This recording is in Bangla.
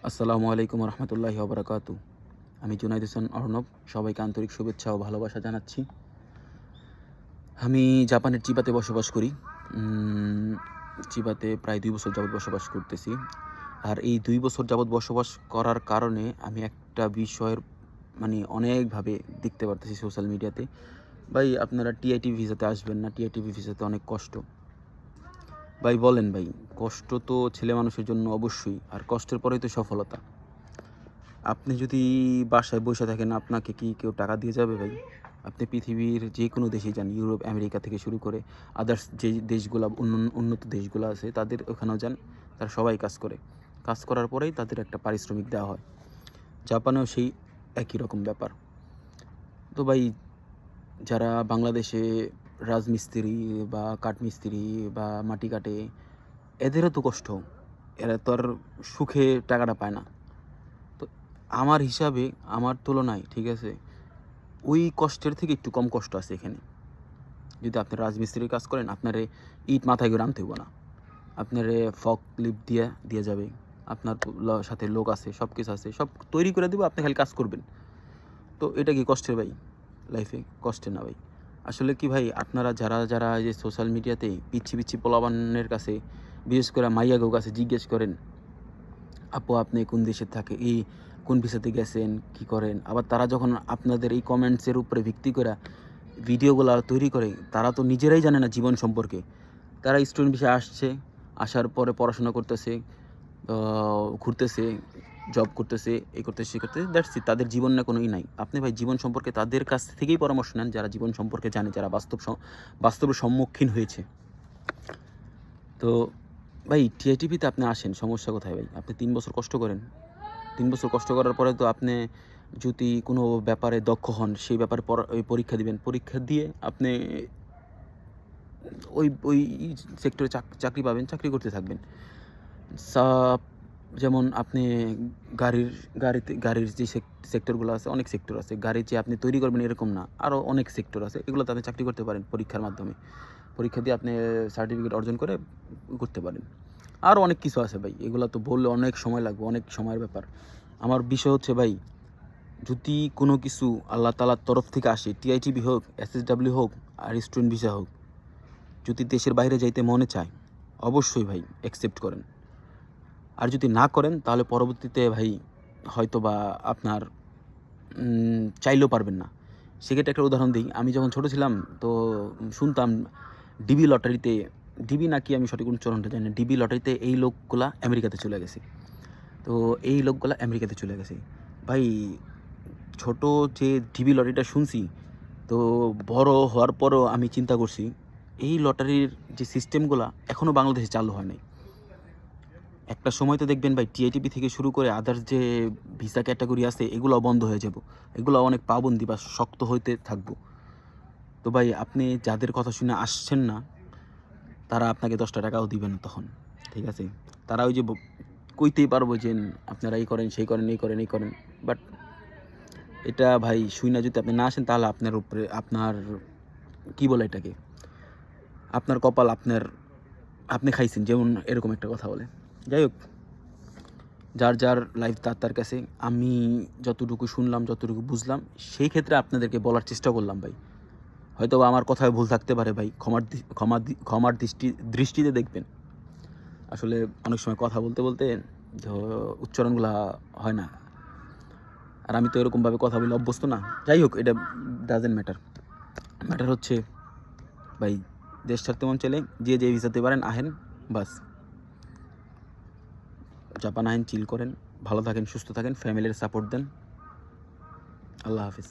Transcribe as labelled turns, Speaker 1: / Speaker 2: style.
Speaker 1: আসসালামু আলাইকুম রহমতুল্লাহি ওবরাকাতু। আমি জুনাইদ হোসেন অর্ণব, সবাইকে আন্তরিক শুভেচ্ছা ও ভালোবাসা জানাচ্ছি। আমি জাপানের চিবাতে বসবাস করি। চিবাতে প্রায় ২ বছর যাবৎ বসবাস করতেছি। আর এই ২ বছর যাবৎ বসবাস করার কারণে আমি একটা বিষয়ের অনেকভাবে দেখতে পারতেছি সোশ্যাল মিডিয়াতে। ভাই আপনারা টিআইটি ভিসাতে আসবেন না, টিআইটি ভিসাতে অনেক কষ্ট। ভাই বলেন ভাই, কষ্ট তো ছেলে মানুষের জন্য অবশ্যই, আর কষ্টের পরেই তো সফলতা। আপনি যদি বাসায় বসে থাকেন, আপনাকে কি কেউ টাকা দিয়ে যাবে ভাই? আপনি পৃথিবীর যে কোনো দেশেই যান, ইউরোপ, আমেরিকা থেকে শুরু করে আদার্স যে দেশগুলা উন্নত দেশগুলো আছে তাদের ওখানেও যান, তারা সবাই কাজ করে। কাজ করার পরেই তাদের একটা পারিশ্রমিক দেওয়া হয়। জাপানেও সেই একই রকম ব্যাপার। তো ভাই, যারা বাংলাদেশে রাজমিস্ত্রি বা কাঠমিস্ত্রি বা মাটি কাটে, এদেরও তো কষ্ট। এরা তো আর সুখে টাকাটা পায় না। তো আমার হিসাবে, আমার তুলনায়, ঠিক আছে, ওই কষ্টের থেকে একটু কম কষ্ট আছে এখানে। যদি আপনি রাজমিস্ত্রির কাজ করেন, আপনারে ইট মাথায় করে আনতে হইব না, আপনারে ফক লিফট দিয়ে যাবে, আপনার সাথে লোক আছে, সব কিছু আছে, সব তৈরি করে দেবো, আপনি খালি কাজ করবেন। তো এটা কি কষ্টের ভাই? লাইফে কষ্টের না ভাই। আসলে কি ভাই, আপনারা যারা যারা এই যে সোশ্যাল মিডিয়াতে পিচ্ছি পিচ্ছি পোলাপানের কাছে, বিশেষ করে মাইয়াগো কাছে জিজ্ঞেস করেন, আপু আপনি কোন দেশে থাকে, এই কোন ভিসাতে গেছেন, কি করেন, আবার তারা যখন আপনাদের এই কমেন্টসের উপরে ভিত্তি করে ভিডিওগুলো তৈরি করে, তারা তো নিজেরাই জানে না জীবন সম্পর্কে। তারা স্টুডেন্ট ভিসায় আসছে, আসার পরে পড়াশোনা করতেছে, ঘুরতেছে, জব করতেছে, এই করতেছে, সে করতেছে, দ্যাটস ইট। তাদের জীবন না কোনোই নাই। আপনি ভাই জীবন সম্পর্কে তাদের কাছ থেকেই পরামর্শ নেন, যারা জীবন সম্পর্কে জানে, যারা বাস্তবের সম্মুখীন হয়েছে। তো ভাই, টিআইটিপিতে আপনি আসেন, সমস্যা কোথায় ভাই? আপনি ৩ বছর কষ্ট করেন। ৩ বছর কষ্ট করার পরে তো আপনি যদি কোনো ব্যাপারে দক্ষ হন, সেই ব্যাপারে ওই পরীক্ষা দিবেন। পরীক্ষা দিয়ে আপনি ওই ওই সেক্টরে চাকরি পাবেন, চাকরি করতে থাকবেন। সা যেমন আপনি গাড়ির যে সেক্টরগুলো আছে, অনেক সেক্টর আছে। গাড়ি যে আপনি তৈরি করবেন এরকম না, আরও অনেক সেক্টর আছে। এগুলোতে আপনি চাকরি করতে পারেন পরীক্ষার মাধ্যমে। পরীক্ষা দিয়ে আপনি সার্টিফিকেট অর্জন করে করতে পারেন। আরও অনেক কিছু আছে ভাই, এগুলো তো বললে অনেক সময় লাগবে, অনেক সময়ের ব্যাপার। আমার বিষয় হচ্ছে ভাই, যদি কোনো কিছু আল্লাহ তাআলার তরফ থেকে আসে, টিআইটিবি হোক, এসএসডব্লিউ হোক, আর স্টুডেন্ট ভিসা হোক, যদি দেশের বাইরে যাইতে মনে চায়, অবশ্যই ভাই অ্যাকসেপ্ট করেন। আর যদি না করেন, তাহলে পরবর্তীতে ভাই হয়তোবা আপনার চাইলেও পারবেন না। সেক্ষেত্রে একটা উদাহরণ দিই। আমি যখন ছোট ছিলাম, তো শুনতাম ডিবি লটারিতে, ডিবি নাকি আমি সঠিক উচ্চারণটা জানি না, ডিবি লটারিতে এই লোকগুলা আমেরিকাতে চলে গেছে। তো এই লোকগুলা আমেরিকাতে চলে গেছে। ভাই, ছোট যে ডিবি লটারিটা শুনছি, তো বড় হওয়ার পরও আমি চিন্তা করছি, এই লটারির যে সিস্টেমগুলা এখনও বাংলাদেশে চালু হয় নাই। একটা সময় তো দেখবেন ভাই, টিআইটিপি থেকে শুরু করে আদার্স যে ভিসা ক্যাটাগরি আছে, এগুলোও বন্ধ হয়ে যাব। এগুলো অনেক পাবন্দি বা শক্ত হইতে থাকবো। তো ভাই, আপনি যাদের কথা শুনে আসছেন না, তারা আপনাকে ১০টা টাকাও দিবে না তখন, ঠিক আছে? তারা ওই যে কইতেই পারবো যে আপনারা এই করেন, সেই করেন, এই করেন, এই করেন। বাট এটা ভাই শুইনা যদি আপনি না আসেন, তাহলে আপনার উপরে আপনার কি বলে এটাকে, আপনার কপাল, আপনি খাইছেন, যেমন এরকম একটা কথা বলে। যাই হোক, যার যার লাইফ তার কাছে। আমি যতটুকু শুনলাম, যতটুকু বুঝলাম, সেই ক্ষেত্রে আপনাদেরকে বলার চেষ্টা করলাম ভাই। হয়তো আমার কথায় ভুল থাকতে পারে ভাই, ক্ষমার দৃষ্টিতে দেখবেন। আসলে অনেক সময় কথা বলতে বলতে উচ্চারণগুলা হয় না, আর আমি তো এরকমভাবে কথা বলে অভ্যস্ত না। যাই হোক, এটা ডাজেন্ট ম্যাটার হচ্ছে ভাই, দেশ ছাড়তে মন চলে, যে ভিসাতে পারেন আহেন, বাস। জাপান আহেন, চিল করেন, ভালো থাকেন, সুস্থ থাকেন, ফ্যামিলির সাপোর্ট দেন। আল্লাহ হাফিজ।